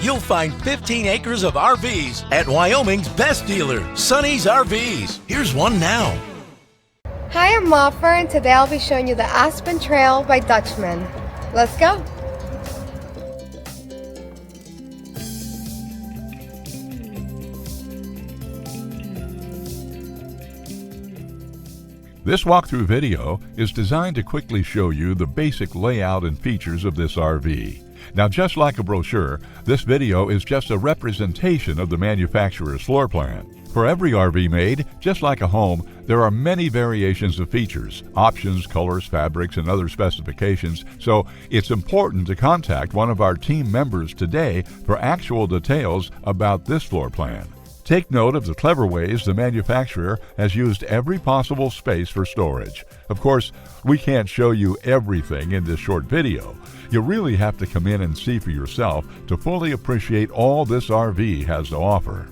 you'll find 15 acres of RVs at Wyoming's best dealer, Sonny's RVs. Here's one now. Hi, I'm Moffer, and today I'll be showing you the Aspen Trail by Dutchmen. Let's go! This walkthrough video is designed to quickly show you the basic layout and features of this RV. Now, just like a brochure, this video is just a representation of the manufacturer's floor plan. For every RV made, just like a home, there are many variations of features, options, colors, fabrics, and other specifications, so it's important to contact one of our team members today for actual details about this floor plan. Take note of the clever ways the manufacturer has used every possible space for storage. Of course, we can't show you everything in this short video. You really have to come in and see for yourself to fully appreciate all this RV has to offer.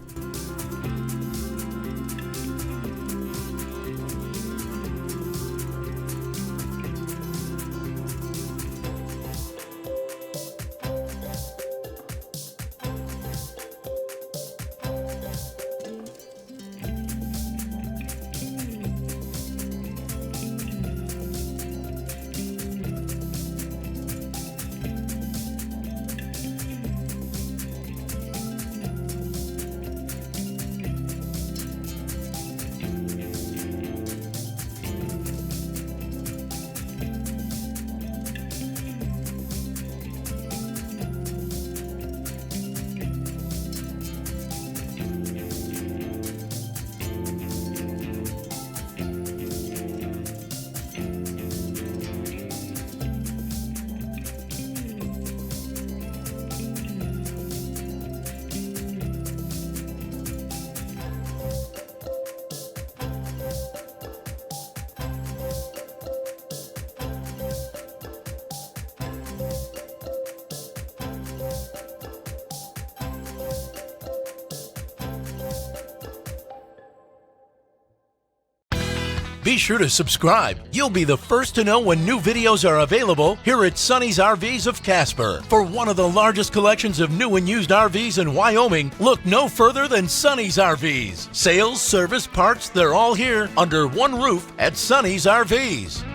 Be sure to subscribe. You'll be the first to know when new videos are available here at Sonny's RVs of Casper. For one of the largest collections of new and used RVs in Wyoming, look no further than Sonny's RVs. Sales, service, parts, they're all here under one roof at Sonny's RVs.